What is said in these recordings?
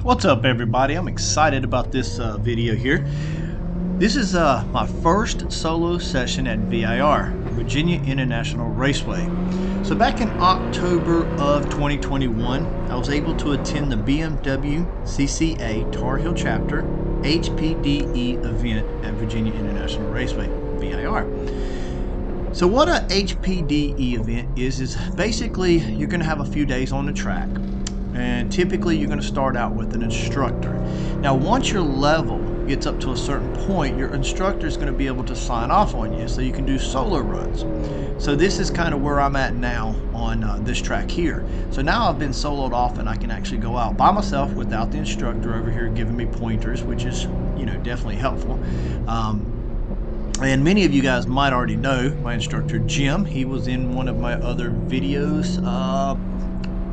What's up, everybody? I'm excited about this video here. This is my first solo session at VIR, Virginia International Raceway. So back in October of 2021, I was able to attend the BMW CCA Tar Heel Chapter HPDE event at Virginia International Raceway, VIR. So what a HPDE event is basically you're going to have a few days on the track. And typically you're going to start out with an instructor. Now once your level gets up to a certain point, your instructor is going to be able to sign off on you so you can do solo runs. So this is kind of where I'm at now on this track here. So now I've been soloed off and I can actually go out by myself without the instructor over here giving me pointers, which is, you know, definitely helpful. And many of you guys might already know my instructor Jim. He was in one of my other videos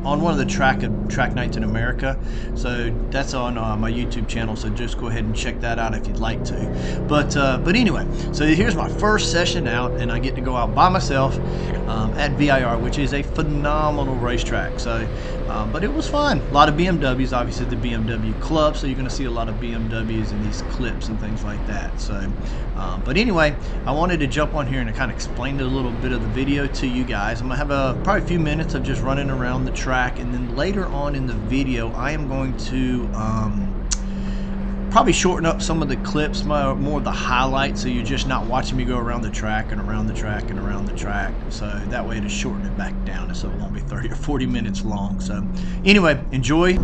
on one of the track nights in America, so that's on my YouTube channel, so just go ahead and check that out if you'd like to. But anyway, so here's my first session out, and I get to go out by myself at VIR, which is a phenomenal racetrack. So but it was fun. A lot of BMWs, obviously the BMW club, so you're going to see a lot of BMWs in these clips and things like that. So but anyway, I wanted to jump on here and kind of explain a little bit of the video to you guys. I'm gonna have probably a few minutes of just running around the track, and then later on in the video I am going to probably shorten up some of the clips, more of the highlights, so you're just not watching me go around the track and around the track and around the track. So that way to shorten it back down so it won't be 30 or 40 minutes long. So anyway, enjoy.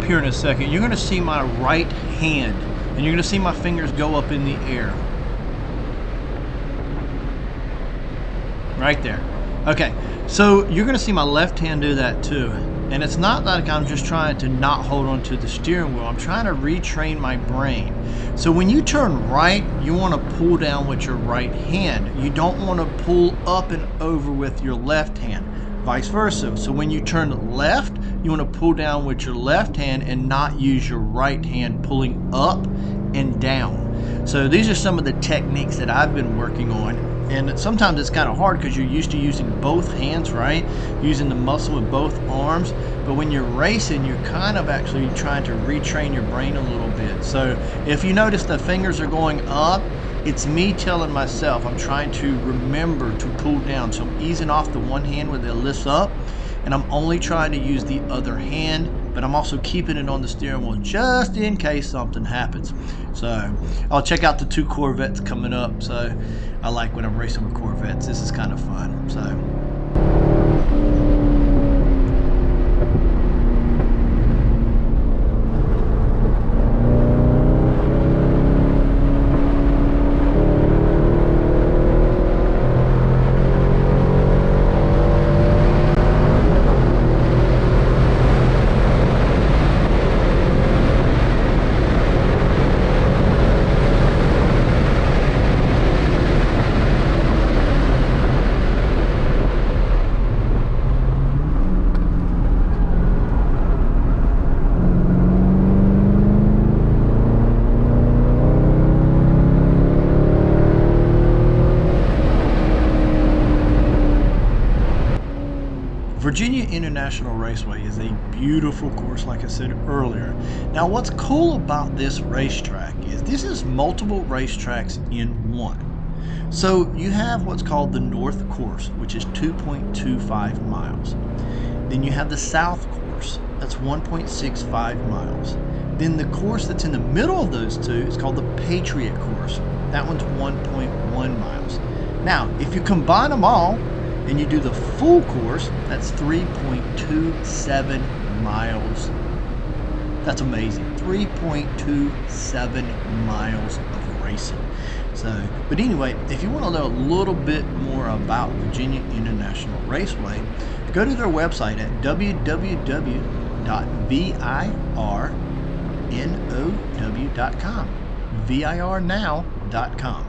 Here in a second, you're going to see my right hand and you're going to see my fingers go up in the air right there. Okay, so you're going to see my left hand do that too, and it's not like I'm just trying to not hold on to the steering wheel. I'm trying to retrain my brain. So when you turn right, you want to pull down with your right hand. You don't want to pull up and over with your left hand, vice versa. So when you turn left, you want to pull down with your left hand and not use your right hand pulling up and down. So these are some of the techniques that I've been working on, and sometimes it's kind of hard because you're used to using both hands, right? Using the muscle with both arms, but when you're racing, you're kind of actually trying to retrain your brain a little bit. So if you notice the fingers are going up, it's me telling myself I'm trying to remember to pull down. So I'm easing off the one hand when it lifts up, and I'm only trying to use the other hand, but I'm also keeping it on the steering wheel just in case something happens. So I'll check out the 2 Corvettes coming up. So I like when I'm racing with Corvettes. This is kind of fun. So Virginia International Raceway is a beautiful course, like I said earlier. Now, what's cool about this racetrack is this is multiple racetracks in one. So you have what's called the North Course, which is 2.25 miles. Then you have the South Course, that's 1.65 miles. Then the course that's in the middle of those two is called the Patriot Course. That one's 1.1 miles. Now, if you combine them all and you do the full course, that's 3.27 miles. That's amazing. 3.27 miles of racing. So, but anyway, if you want to know a little bit more about Virginia International Raceway, go to their website at www.virnow.com. virnow.com.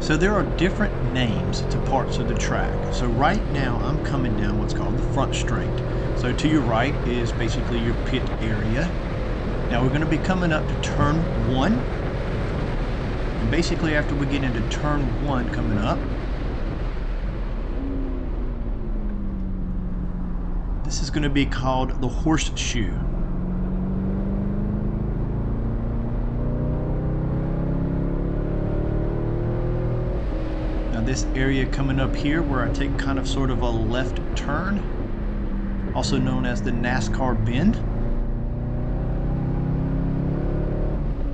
So there are different names to parts of the track. So right now I'm coming down what's called the front straight. So to your right is basically your pit area. Now we're going to be coming up to turn 1. And basically after we get into turn 1 coming up, this is going to be called the horseshoe. This area coming up here where I take kind of sort of a left turn, also known as the NASCAR bend.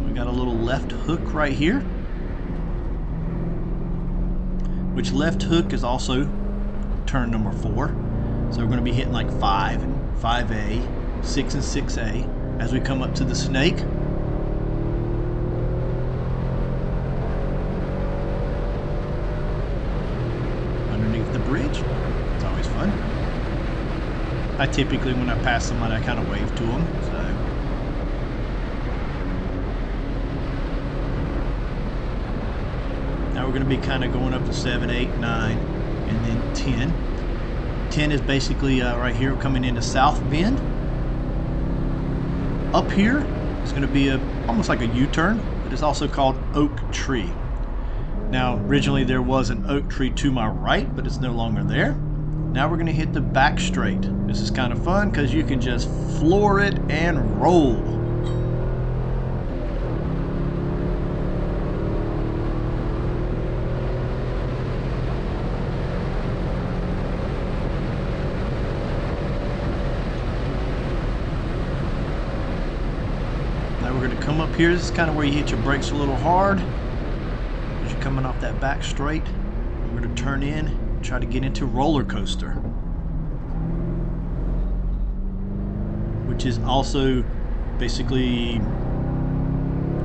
We got a little left hook right here, which left hook is also turn number 4. So we're going to be hitting like 5 and 5A, 6 and 6A as we come up to the snake. The bridge. It's always fun. I typically, when I pass somebody, I kind of wave to them. So. Now we're going to be kind of going up to 7, 8, 9, and then 10. 10 is basically right here coming into South Bend. Up here is going to be almost like a U-turn, but it's also called Oak Tree. Now, originally there was an oak tree to my right, but it's no longer there. Now we're going to hit the back straight. This is kind of fun because you can just floor it and roll. Now we're going to come up here. This is kind of where you hit your brakes a little hard. Coming off that back straight, we're going to turn in and try to get into roller coaster, which is also basically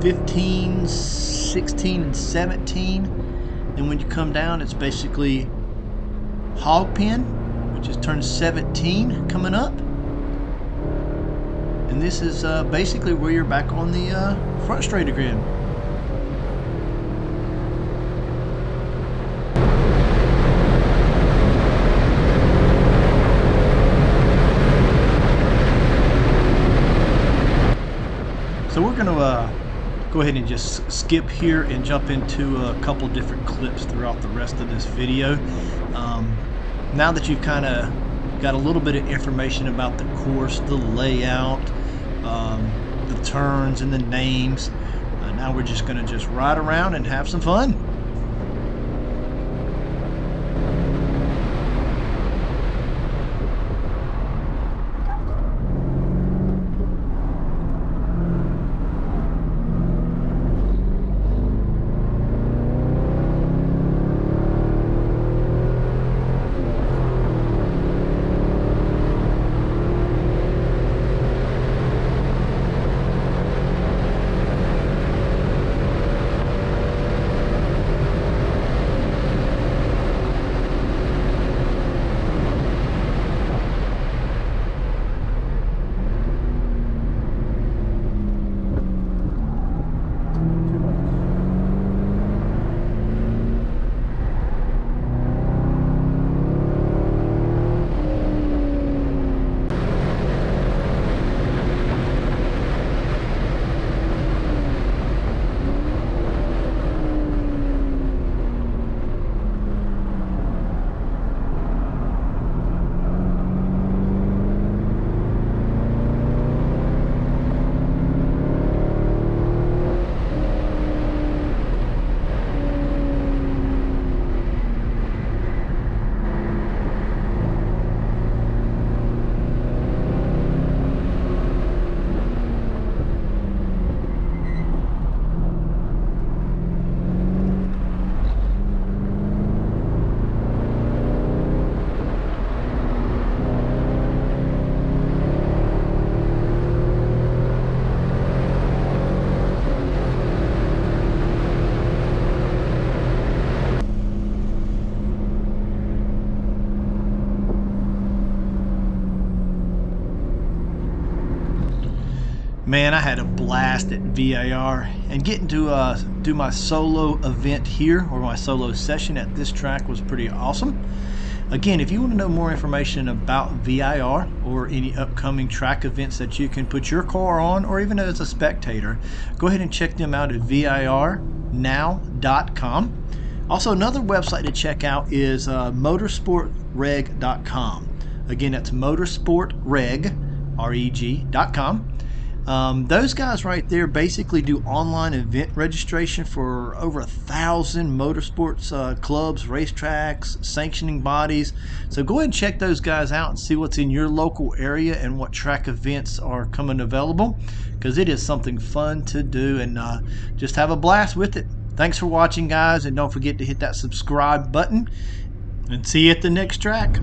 15, 16, and 17. And when you come down, it's basically hog pen, which is turn 17 coming up. And this is basically where you're back on the front straight again. So we're going to go ahead and just skip here and jump into a couple different clips throughout the rest of this video. Now that you've kind of got a little bit of information about the course, the layout, the turns and the names, now we're just going to just ride around and have some fun. Man, I had a blast at VIR, and getting to do my solo event here, or my solo session at this track, was pretty awesome. Again, if you want to know more information about VIR or any upcoming track events that you can put your car on, or even as a spectator, go ahead and check them out at virnow.com. Also, another website to check out is motorsportreg.com. Again, that's motorsportreg.com. Those guys right there basically do online event registration for over 1,000 motorsports clubs, racetracks, sanctioning bodies. So go ahead and check those guys out and see what's in your local area and what track events are coming available, because it is something fun to do, and just have a blast with it. Thanks for watching, guys, and don't forget to hit that subscribe button, and see you at the next track.